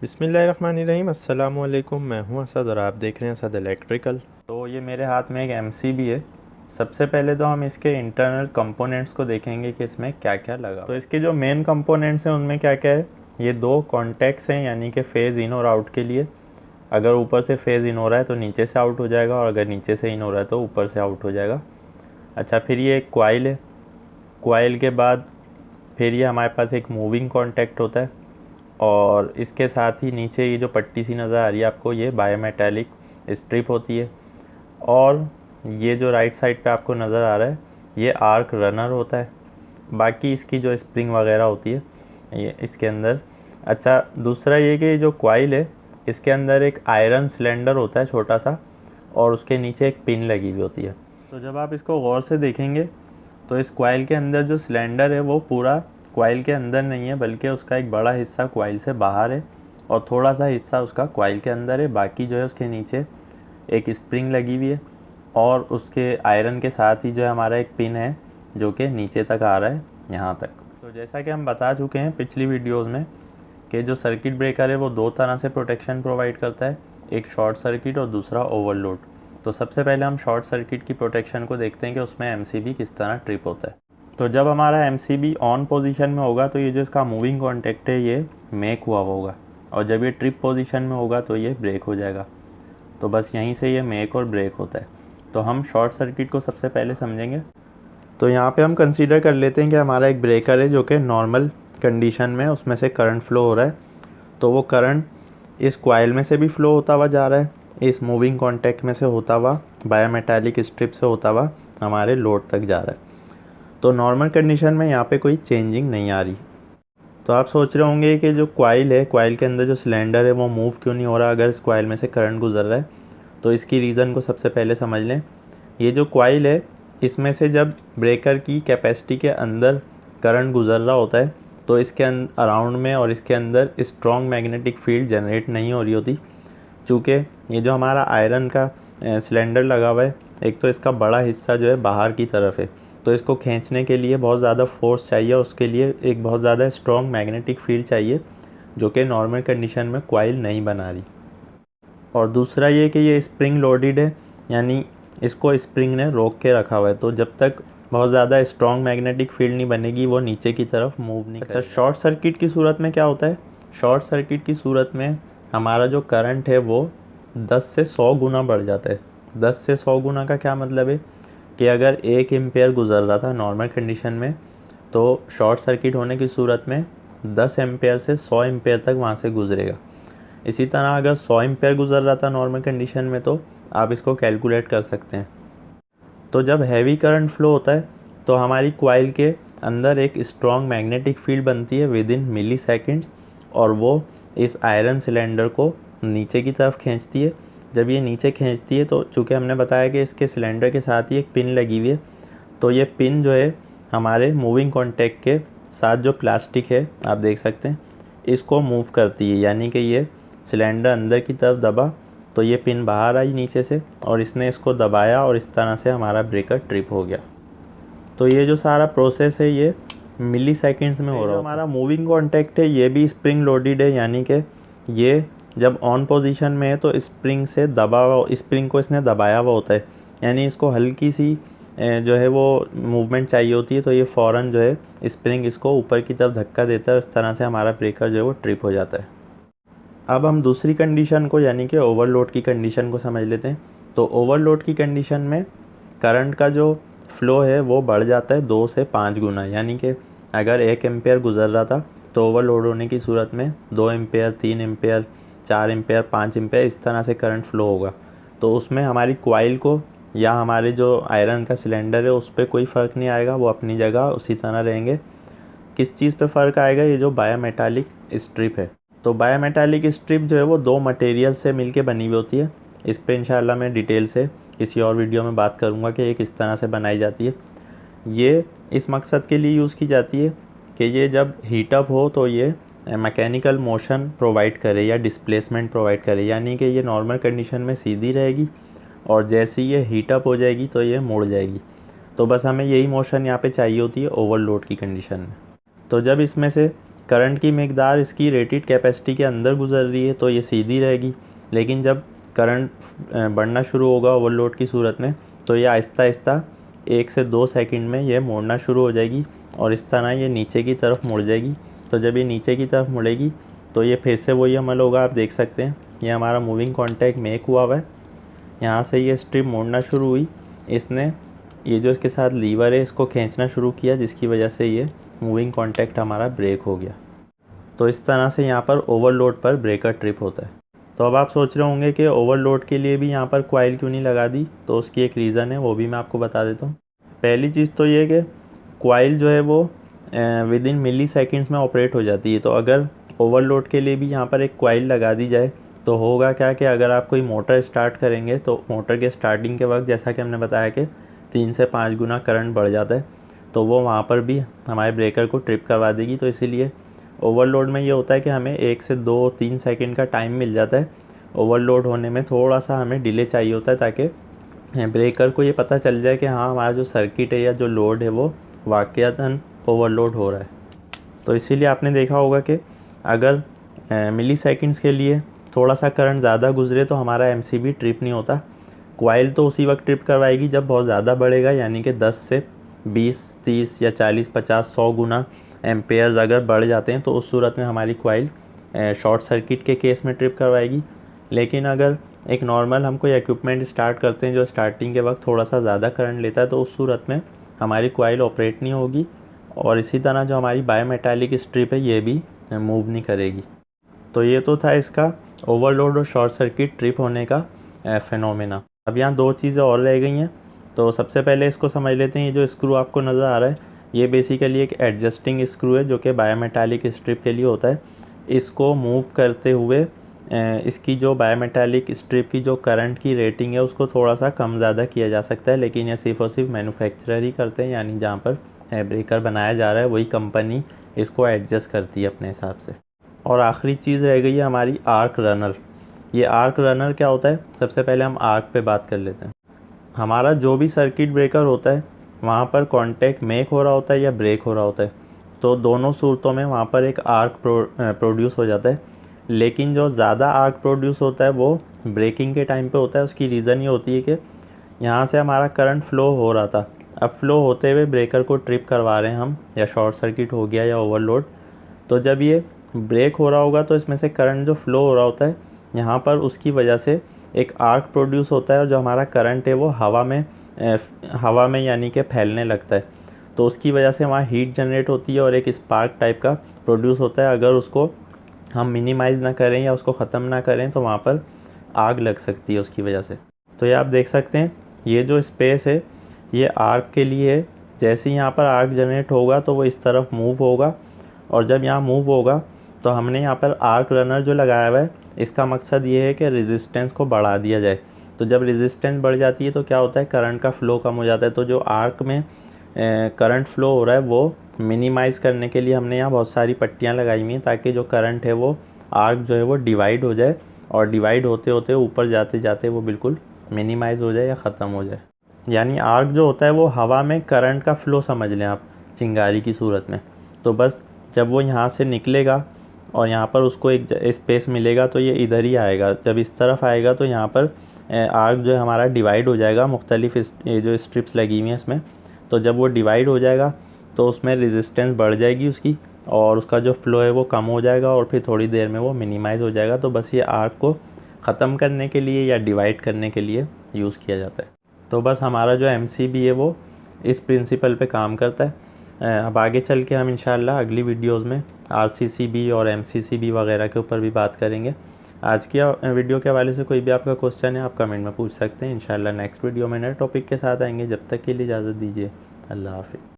बिस्मिल्लाहिर्रहमानिर्रहीम। अस्सलाम वालेकुम। मैं हूं असद और आप देख रहे हैं असद इलेक्ट्रिकल। तो ये मेरे हाथ में एक एमसीबी है। सबसे पहले तो हम इसके इंटरनल कंपोनेंट्स को देखेंगे कि इसमें क्या क्या लगा। तो इसके जो मेन कंपोनेंट्स हैं उनमें क्या क्या है। ये दो कॉन्टैक्ट्स हैं, यानी कि फ़ेज़ इन और आउट के लिए। अगर ऊपर से फ़ेज़ इन हो रहा है तो नीचे से आउट हो जाएगा, और अगर नीचे से इन हो रहा है तो ऊपर से आउट हो जाएगा। अच्छा, फिर ये एक कॉइल है। कॉइल के बाद फिर ये हमारे पास एक मूविंग कॉन्टैक्ट होता है, और इसके साथ ही नीचे ये जो पट्टी सी नज़र आ रही है आपको, ये बायोमेटालिक स्ट्रिप होती है। और ये जो राइट साइड पे आपको नज़र आ रहा है, ये आर्क रनर होता है। बाकी इसकी जो स्प्रिंग वगैरह होती है ये इसके अंदर। अच्छा, दूसरा ये कि जो कॉइल है इसके अंदर एक आयरन सिलेंडर होता है छोटा सा, और उसके नीचे एक पिन लगी हुई होती है। तो जब आप इसको गौर से देखेंगे तो इस कॉइल के अंदर जो सिलेंडर है वो पूरा कॉइल के अंदर नहीं है, बल्कि उसका एक बड़ा हिस्सा कॉइल से बाहर है और थोड़ा सा हिस्सा उसका कॉइल के अंदर है। बाकी जो है उसके नीचे एक स्प्रिंग लगी हुई है, और उसके आयरन के साथ ही जो है हमारा एक पिन है जो कि नीचे तक आ रहा है, यहाँ तक। तो जैसा कि हम बता चुके हैं पिछली वीडियोज़ में कि जो सर्किट ब्रेकर है वो दो तरह से प्रोटेक्शन प्रोवाइड करता है, एक शॉर्ट सर्किट और दूसरा ओवरलोड। तो सबसे पहले हम शॉर्ट सर्किट की प्रोटेक्शन को देखते हैं कि उसमें एमसीबी किस तरह ट्रिप होता है। तो जब हमारा एमसीबी ऑन पोजीशन में होगा तो ये जो इसका मूविंग कॉन्टैक्ट है ये मेक हुआ होगा, और जब ये ट्रिप पोजीशन में होगा तो ये ब्रेक हो जाएगा। तो बस यहीं से ये मेक और ब्रेक होता है। तो हम शॉर्ट सर्किट को सबसे पहले समझेंगे। तो यहाँ पे हम कंसीडर कर लेते हैं कि हमारा एक ब्रेकर है जो कि नॉर्मल कंडीशन में उसमें से करंट फ्लो हो रहा है। तो वो करंट इस कॉइल में से भी फ्लो होता हुआ जा रहा है, इस मूविंग कॉन्टैक्ट में से होता हुआ, बायोमेटालिक स्ट्रिप से होता हुआ हमारे लोड तक जा रहा है। तो नॉर्मल कंडीशन में यहाँ पे कोई चेंजिंग नहीं आ रही। तो आप सोच रहे होंगे कि जो कॉइल है, कॉइल के अंदर जो सिलेंडर है वो मूव क्यों नहीं हो रहा अगर इस कॉइल में से करंट गुजर रहा है। तो इसकी रीज़न को सबसे पहले समझ लें। ये जो कॉइल है इसमें से जब ब्रेकर की कैपेसिटी के अंदर करंट गुजर रहा होता है तो इसके अराउंड में और इसके अंदर स्ट्रॉन्ग मैग्नेटिक फील्ड जनरेट नहीं हो रही होती। चूँकि ये जो हमारा आयरन का सिलेंडर लगा हुआ है, एक तो इसका बड़ा हिस्सा जो है बाहर की तरफ है, तो इसको खींचने के लिए बहुत ज़्यादा फोर्स चाहिए, उसके लिए एक बहुत ज़्यादा स्ट्रॉन्ग मैग्नेटिक फील्ड चाहिए, जो कि नॉर्मल कंडीशन में कॉइल नहीं बना रही। और दूसरा ये कि ये स्प्रिंग लोडेड है, यानी इसको स्प्रिंग ने रोक के रखा हुआ है, तो जब तक बहुत ज़्यादा स्ट्रॉन्ग मैग्नेटिक फील्ड नहीं बनेगी वो नीचे की तरफ मूव नहीं करेगा। अच्छा, शॉर्ट सर्किट की सूरत में क्या होता है। शॉर्ट सर्किट की सूरत में हमारा जो करंट है वो 10 से 100 गुना बढ़ जाता है। 10 से 100 गुना का क्या मतलब है कि अगर 1 एम्पेयर गुजर रहा था नॉर्मल कंडीशन में, तो शॉर्ट सर्किट होने की सूरत में 10 एम्पेयर से 100 एम्पेयर तक वहाँ से गुजरेगा। इसी तरह अगर 100 एम्पेयर गुजर रहा था नॉर्मल कंडीशन में तो आप इसको कैलकुलेट कर सकते हैं। तो जब हैवी करंट फ्लो होता है तो हमारी कॉइल के अंदर एक स्ट्रॉन्ग मैग्नेटिक फील्ड बनती है विद इन मिली सेकेंड्स, और वो इस आयरन सिलेंडर को नीचे की तरफ खींचती है। जब ये नीचे खींचती है तो चूँकि हमने बताया कि इसके सिलेंडर के साथ ही एक पिन लगी हुई है, तो ये पिन जो है हमारे मूविंग कॉन्टैक्ट के साथ जो प्लास्टिक है आप देख सकते हैं इसको मूव करती है, यानी कि ये सिलेंडर अंदर की तरफ दबा तो ये पिन बाहर आई नीचे से, और इसने इसको दबाया और इस तरह से हमारा ब्रेकर ट्रिप हो गया। तो ये जो सारा प्रोसेस है ये मिली सेकेंड्स में हो रहा है। हमारा मूविंग कॉन्टैक्ट है ये भी स्प्रिंग लोडेड है, यानी कि ये जब ऑन पोजीशन में है तो स्प्रिंग से दबा हुआ, स्प्रिंग को इसने दबाया हुआ होता है, यानी इसको हल्की सी जो है वो मूवमेंट चाहिए होती है, तो ये फ़ौरन जो है स्प्रिंग इसको ऊपर की तरफ धक्का देता है, इस तरह से हमारा ब्रेकर जो है वो ट्रिप हो जाता है। अब हम दूसरी कंडीशन को यानी कि ओवरलोड की कंडीशन को समझ लेते हैं। तो ओवरलोड की कंडीशन में करंट का जो फ़्लो है वो बढ़ जाता है 2 से 5 गुना, यानी कि अगर 1 एम्पेयर गुजर रहा था तो ओवरलोड होने की सूरत में 2 एम्पेयर, 3 एम्पेयर, 4 एम्पेयर, 5 एम्पेयर इस तरह से करंट फ़्लो होगा। तो उसमें हमारी कॉइल को या हमारे जो आयरन का सिलेंडर है उस पर कोई फ़र्क नहीं आएगा, वो अपनी जगह उसी तरह रहेंगे। किस चीज़ पे फ़र्क आएगा, ये जो बायोमेटालिक स्ट्रिप है। तो बायोमेटालिक स्ट्रिप जो है वो दो मटेरियल से मिलके बनी हुई होती है। इस पे इंशाल्लाह मैं डिटेल से किसी और वीडियो में बात करूँगा कि ये किस तरह से बनाई जाती है। ये इस मकसद के लिए यूज़ की जाती है कि ये जब हीटअप हो तो ये मैकेनिकल मोशन प्रोवाइड करे या डिस्प्लेसमेंट प्रोवाइड करे, यानी कि ये नॉर्मल कंडीशन में सीधी रहेगी और जैसे ही ये हीटअप हो जाएगी तो ये मुड़ जाएगी। तो बस हमें यही मोशन यहाँ पे चाहिए होती है ओवरलोड की कंडीशन में। तो जब इसमें से करंट की मकदार इसकी रेटेड कैपेसिटी के अंदर गुजर रही है तो ये सीधी रहेगी, लेकिन जब करंट बढ़ना शुरू होगा ओवरलोड की सूरत में तो ये आहिस्ता आहिस्ता 1 से 2 सेकंड में ये मुड़ना शुरू हो जाएगी और इस तरह ये नीचे की तरफ मुड़ जाएगी। तो जब ये नीचे की तरफ मुड़ेगी तो ये फिर से वही अमल होगा। आप देख सकते हैं ये हमारा मूविंग कॉन्टैक्ट मेक हुआ है, यहाँ से ये स्ट्रिप मुड़ना शुरू हुई, इसने ये जो इसके साथ लीवर है इसको खींचना शुरू किया, जिसकी वजह से ये मूविंग कॉन्टैक्ट हमारा ब्रेक हो गया। तो इस तरह से यहाँ पर ओवरलोड पर ब्रेकर ट्रिप होता है। तो अब आप सोच रहे होंगे कि ओवरलोड के लिए भी यहाँ पर कॉइल क्यों नहीं लगा दी, तो उसकी एक रीज़न है, वो भी मैं आपको बता देता हूँ। पहली चीज़ तो ये कि कॉइल जो है वो विद इन मिली सेकेंड्स में ऑपरेट हो जाती है। तो अगर ओवरलोड के लिए भी यहाँ पर एक कॉइल लगा दी जाए तो होगा क्या कि अगर आप कोई मोटर स्टार्ट करेंगे तो मोटर के स्टार्टिंग के वक्त जैसा कि हमने बताया कि 3 से 5 गुना करंट बढ़ जाता है, तो वो वहाँ पर भी हमारे ब्रेकर को ट्रिप करवा देगी। तो इसीलिए ओवरलोड में ये होता है कि हमें 1 से 2-3 सेकंड का टाइम मिल जाता है। ओवरलोड होने में थोड़ा सा हमें डिले चाहिए होता है ताकि ब्रेकर को ये पता चल जाए कि हाँ हमारा जो सर्किट है या जो लोड है वो वाक़यातन ओवरलोड हो रहा है। तो इसीलिए आपने देखा होगा कि अगर मिली सेकेंड्स के लिए थोड़ा सा करंट ज़्यादा गुजरे तो हमारा एमसीबी ट्रिप नहीं होता। कॉइल तो उसी वक्त ट्रिप करवाएगी जब बहुत ज़्यादा बढ़ेगा, यानी कि 10 से 20, 30 या 40, 50, 100 गुना एम्पेयर्स अगर बढ़ जाते हैं तो उस सूरत में हमारी कॉइल शॉर्ट सर्किट के केस में ट्रिप करवाएगी। लेकिन अगर एक नॉर्मल हम कोई इक्विपमेंट स्टार्ट करते हैं जो स्टार्टिंग के वक्त थोड़ा सा ज़्यादा करंट लेता है तो उस सूरत में हमारी कॉइल ऑपरेट नहीं होगी और इसी तरह जो हमारी बायोमेटालिक स्ट्रिप है ये भी मूव नहीं करेगी। तो ये तो था इसका ओवरलोड और शॉर्ट सर्किट ट्रिप होने का फिनोमेना। अब यहाँ 2 चीज़ें और रह गई हैं। तो सबसे पहले इसको समझ लेते हैं, ये जो स्क्रू आपको नज़र आ रहा है ये बेसिकली एक एडजस्टिंग स्क्रू है जो कि बायोमेटालिक स्ट्रिप के लिए होता है। इसको मूव करते हुए इसकी जो बायोमेटालिक स्ट्रिप की जो करंट की रेटिंग है उसको थोड़ा सा कम ज़्यादा किया जा सकता है, लेकिन ये सिर्फ और सिर्फ मैन्युफैक्चरर ही करते हैं, यानी जहाँ पर ब्रेकर बनाया जा रहा है वही कंपनी इसको एडजस्ट करती है अपने हिसाब से। और आखिरी चीज़ रह गई है हमारी आर्क रनर। ये आर्क रनर क्या होता है, सबसे पहले हम आर्क पे बात कर लेते हैं। हमारा जो भी सर्किट ब्रेकर होता है वहाँ पर कॉन्टैक्ट मेक हो रहा होता है या ब्रेक हो रहा होता है, तो दोनों सूरतों में वहाँ पर एक आर्क प्रोड्यूस हो जाता है। लेकिन जो ज़्यादा आर्क प्रोड्यूस होता है वो ब्रेकिंग के टाइम पे होता है। उसकी रीज़न ये होती है कि यहाँ से हमारा करंट फ़्लो हो रहा था, अब फ्लो होते हुए ब्रेकर को ट्रिप करवा रहे हैं हम, या शॉर्ट सर्किट हो गया या ओवरलोड। तो जब ये ब्रेक हो रहा होगा तो इसमें से करंट जो फ़्लो हो रहा होता है यहाँ पर उसकी वजह से एक आर्क प्रोड्यूस होता है और जो हमारा करंट है वो हवा में यानी कि फैलने लगता है। तो उसकी वजह से वहाँ हीट जनरेट होती है और एक स्पार्क टाइप का प्रोड्यूस होता है। अगर उसको हम मिनिमाइज़ ना करें या उसको ख़त्म ना करें तो वहाँ पर आग लग सकती है उसकी वजह से। तो ये आप देख सकते हैं ये जो स्पेस है ये आर्क के लिए है। जैसे ही यहाँ पर आर्क जनरेट होगा तो वो इस तरफ मूव होगा और जब यहाँ मूव होगा तो हमने यहाँ पर आर्क रनर जो लगाया हुआ है इसका मकसद ये है कि रेजिस्टेंस को बढ़ा दिया जाए। तो जब रेजिस्टेंस बढ़ जाती है तो क्या होता है, करंट का फ़्लो कम हो जाता है। तो जो आर्क में करंट फ़्लो हो रहा है वो मिनिमाइज़ करने के लिए हमने यहाँ बहुत सारी पट्टियाँ लगाई हुई हैं ताकि जो करंट है वो आर्क जो है वो डिवाइड हो जाए और डिवाइड होते होते ऊपर जाते जाते वो बिल्कुल मिनिमाइज़ हो जाए या ख़त्म हो जाए। यानी आर्क जो होता है वो हवा में करंट का फ़्लो समझ लें आप चिंगारी की सूरत में। तो बस जब वो यहाँ से निकलेगा और यहाँ पर उसको एक स्पेस मिलेगा तो ये इधर ही आएगा। जब इस तरफ आएगा तो यहाँ पर आर्क जो है हमारा डिवाइड हो जाएगा मुख्तलिफ ये जो स्ट्रिप्स लगी हुई हैं इसमें। तो जब वो डिवाइड हो जाएगा तो उसमें रेजिस्टेंस बढ़ जाएगी उसकी और उसका जो फ़्लो है वो कम हो जाएगा और फिर थोड़ी देर में वो मिनिमाइज़ हो जाएगा। तो बस ये आर्क को ख़त्म करने के लिए या डिवाइड करने के लिए यूज़ किया जाता है। तो बस हमारा जो एमसीबी है वो इस प्रिंसिपल पे काम करता है। अब आगे चल के हम इंशाल्लाह अगली वीडियोस में आरसीसीबी और एमसीसीबी वगैरह के ऊपर भी बात करेंगे। आज की वीडियो के हवाले से कोई भी आपका क्वेश्चन है आप कमेंट में पूछ सकते हैं। इंशाल्लाह नेक्स्ट वीडियो में नए टॉपिक के साथ आएंगे। जब तक के लिए इजाज़त दीजिए। अल्लाह हाफ़िज़।